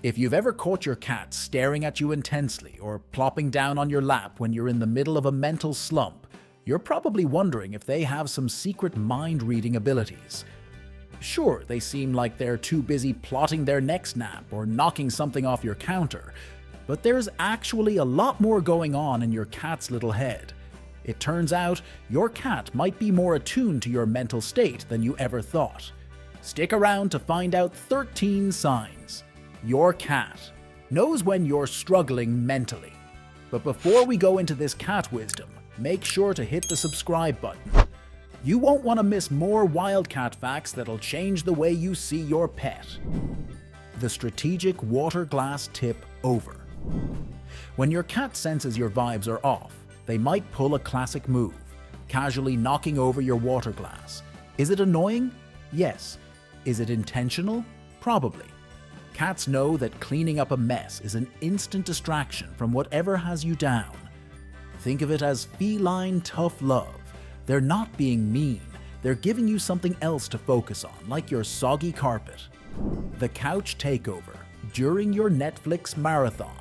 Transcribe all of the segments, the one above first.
If you've ever caught your cat staring at you intensely or plopping down on your lap when you're in the middle of a mental slump, you're probably wondering if they have some secret mind-reading abilities. Sure, they seem like they're too busy plotting their next nap or knocking something off your counter, but there's actually a lot more going on in your cat's little head. It turns out your cat might be more attuned to your mental state than you ever thought. Stick around to find out 13 signs your cat knows when you're struggling mentally. But before we go into this cat wisdom, make sure to hit the subscribe button. You won't want to miss more wildcat facts that'll change the way you see your pet. The strategic water glass tip over. When your cat senses your vibes are off, they might pull a classic move, casually knocking over your water glass. Is it annoying? Yes. Is it intentional? Probably. Cats know that cleaning up a mess is an instant distraction from whatever has you down. Think of it as feline tough love. They're not being mean, they're giving you something else to focus on, like your soggy carpet. The couch takeover during your Netflix marathon.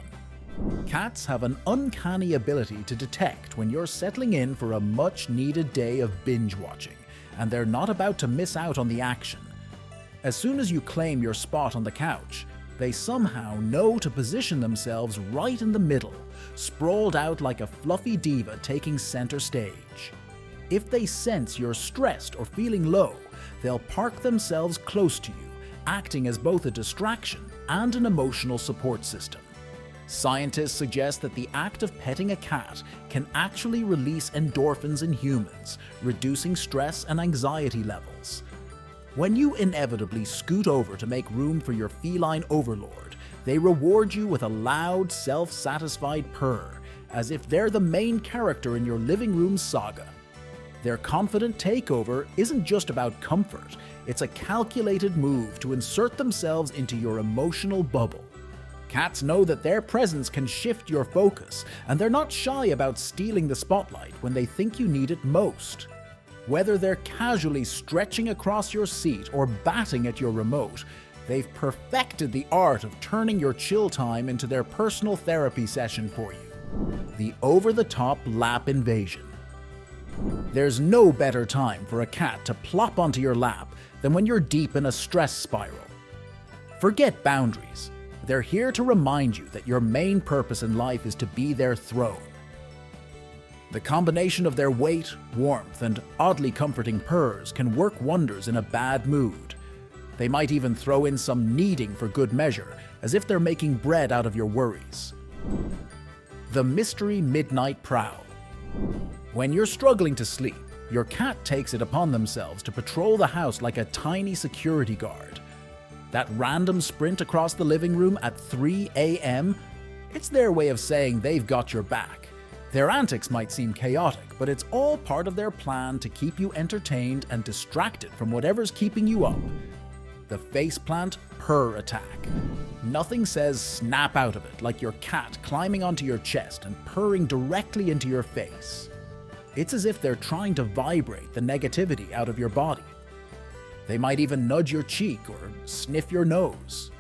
Cats have an uncanny ability to detect when you're settling in for a much-needed day of binge watching, and they're not about to miss out on the action. As soon as you claim your spot on the couch, they somehow know to position themselves right in the middle, sprawled out like a fluffy diva taking center stage. If they sense you're stressed or feeling low, they'll park themselves close to you, acting as both a distraction and an emotional support system. Scientists suggest that the act of petting a cat can actually release endorphins in humans, reducing stress and anxiety levels. When you inevitably scoot over to make room for your feline overlord, they reward you with a loud, self-satisfied purr, as if they're the main character in your living room saga. Their confident takeover isn't just about comfort, it's a calculated move to insert themselves into your emotional bubble. Cats know that their presence can shift your focus, and they're not shy about stealing the spotlight when they think you need it most. Whether they're casually stretching across your seat or batting at your remote, they've perfected the art of turning your chill time into their personal therapy session for you. The over-the-top lap invasion. There's no better time for a cat to plop onto your lap than when you're deep in a stress spiral. Forget boundaries. They're here to remind you that your main purpose in life is to be their throne. The combination of their weight, warmth, and oddly comforting purrs can work wonders in a bad mood. They might even throw in some kneading for good measure, as if they're making bread out of your worries. The mystery midnight prowl. When you're struggling to sleep, your cat takes it upon themselves to patrol the house like a tiny security guard. That random sprint across the living room at 3 a.m., it's their way of saying they've got your back. Their antics might seem chaotic, but it's all part of their plan to keep you entertained and distracted from whatever's keeping you up. The faceplant purr attack. Nothing says snap out of it like your cat climbing onto your chest and purring directly into your face. It's as if they're trying to vibrate the negativity out of your body. They might even nudge your cheek or sniff your nose.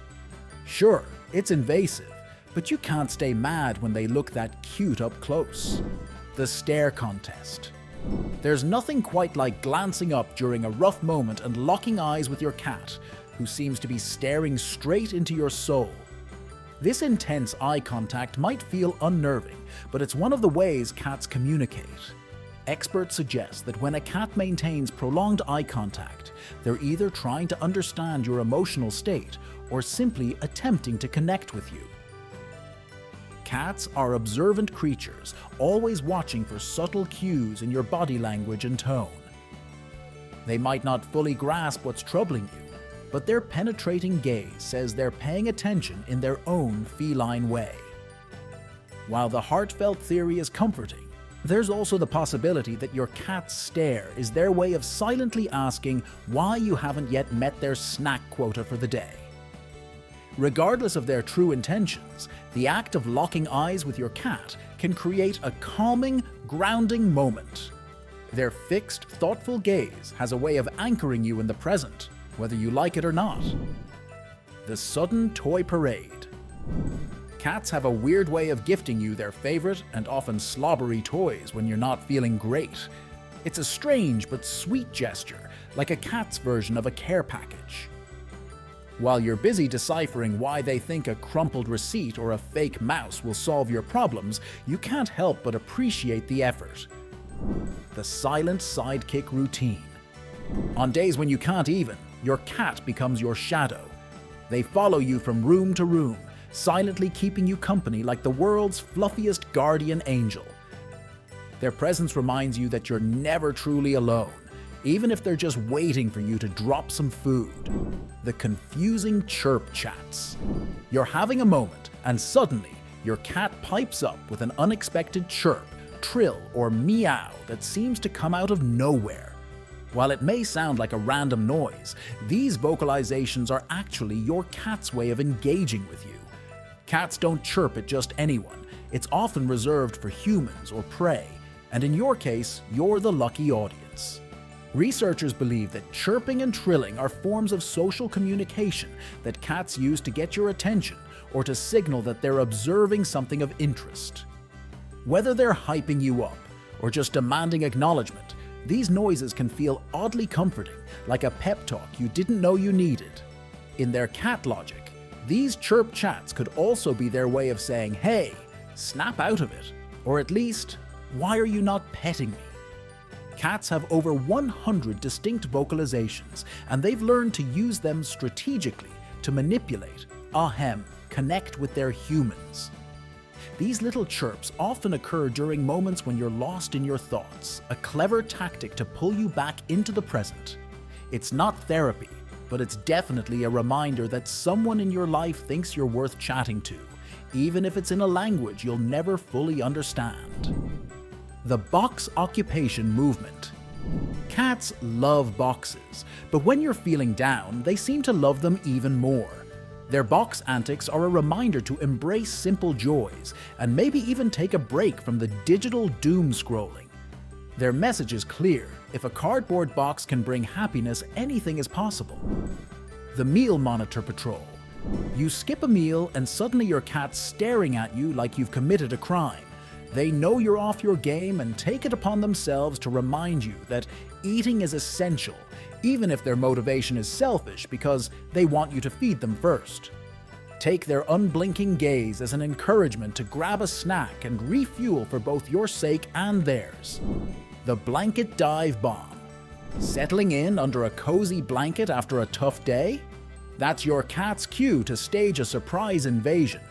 Sure, it's invasive, but you can't stay mad when they look that cute up close. The stare contest. There's nothing quite like glancing up during a rough moment and locking eyes with your cat, who seems to be staring straight into your soul. This intense eye contact might feel unnerving, but it's one of the ways cats communicate. Experts suggest that when a cat maintains prolonged eye contact, they're either trying to understand your emotional state or simply attempting to connect with you. Cats are observant creatures, always watching for subtle cues in your body language and tone. They might not fully grasp what's troubling you, but their penetrating gaze says they're paying attention in their own feline way. While the heartfelt theory is comforting, there's also the possibility that your cat's stare is their way of silently asking why you haven't yet met their snack quota for the day. Regardless of their true intentions, the act of locking eyes with your cat can create a calming, grounding moment. Their fixed, thoughtful gaze has a way of anchoring you in the present, whether you like it or not. The sudden toy parade. Cats have a weird way of gifting you their favorite and often slobbery toys when you're not feeling great. It's a strange but sweet gesture, like a cat's version of a care package. While you're busy deciphering why they think a crumpled receipt or a fake mouse will solve your problems, you can't help but appreciate the effort. The silent sidekick routine. On days when you can't even, your cat becomes your shadow. They follow you from room to room, silently keeping you company like the world's fluffiest guardian angel. Their presence reminds you that you're never truly alone, even if they're just waiting for you to drop some food. The confusing chirp chats. You're having a moment, and suddenly, your cat pipes up with an unexpected chirp, trill, or meow that seems to come out of nowhere. While it may sound like a random noise, these vocalizations are actually your cat's way of engaging with you. Cats don't chirp at just anyone. It's often reserved for humans or prey, and in your case, you're the lucky audience. Researchers believe that chirping and trilling are forms of social communication that cats use to get your attention or to signal that they're observing something of interest. Whether they're hyping you up or just demanding acknowledgement, these noises can feel oddly comforting, like a pep talk you didn't know you needed. In their cat logic, these chirp chats could also be their way of saying, "Hey, snap out of it," or at least, "Why are you not petting me?" Cats have over 100 distinct vocalizations, and they've learned to use them strategically to manipulate, connect with their humans. These little chirps often occur during moments when you're lost in your thoughts, a clever tactic to pull you back into the present. It's not therapy, but it's definitely a reminder that someone in your life thinks you're worth chatting to, even if it's in a language you'll never fully understand. The box occupation movement. Cats love boxes, but when you're feeling down, they seem to love them even more. Their box antics are a reminder to embrace simple joys and maybe even take a break from the digital doom scrolling. Their message is clear: if a cardboard box can bring happiness, anything is possible. The meal monitor patrol. You skip a meal and suddenly your cat's staring at you like you've committed a crime. They know you're off your game and take it upon themselves to remind you that eating is essential, even if their motivation is selfish because they want you to feed them first. Take their unblinking gaze as an encouragement to grab a snack and refuel for both your sake and theirs. The blanket dive bomb. Settling in under a cozy blanket after a tough day? That's your cat's cue to stage a surprise invasion.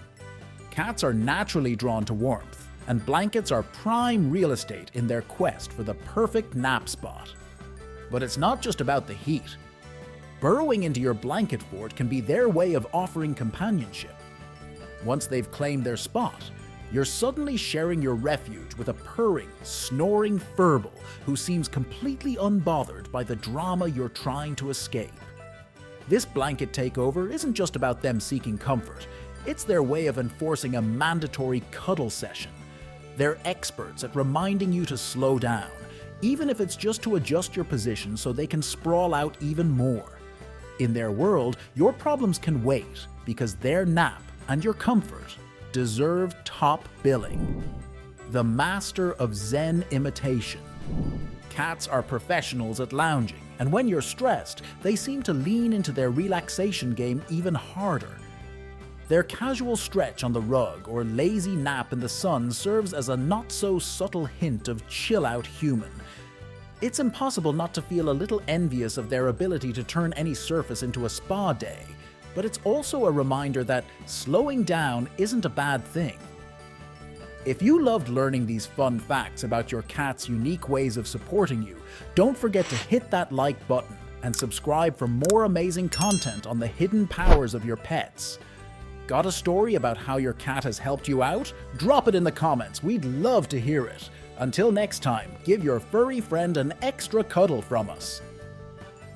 Cats are naturally drawn to warmth, and blankets are prime real estate in their quest for the perfect nap spot. But it's not just about the heat. Burrowing into your blanket fort can be their way of offering companionship. Once they've claimed their spot, you're suddenly sharing your refuge with a purring, snoring furball who seems completely unbothered by the drama you're trying to escape. This blanket takeover isn't just about them seeking comfort, it's their way of enforcing a mandatory cuddle session. They're experts at reminding you to slow down, even if it's just to adjust your position so they can sprawl out even more. In their world, your problems can wait because their nap and your comfort deserve top billing. The master of Zen imitation. Cats are professionals at lounging, and when you're stressed, they seem to lean into their relaxation game even harder. Their casual stretch on the rug or lazy nap in the sun serves as a not-so-subtle hint of chill-out human. It's impossible not to feel a little envious of their ability to turn any surface into a spa day, but it's also a reminder that slowing down isn't a bad thing. If you loved learning these fun facts about your cat's unique ways of supporting you, don't forget to hit that like button and subscribe for more amazing content on the hidden powers of your pets. Got a story about how your cat has helped you out? Drop it in the comments, we'd love to hear it. Until next time, give your furry friend an extra cuddle from us.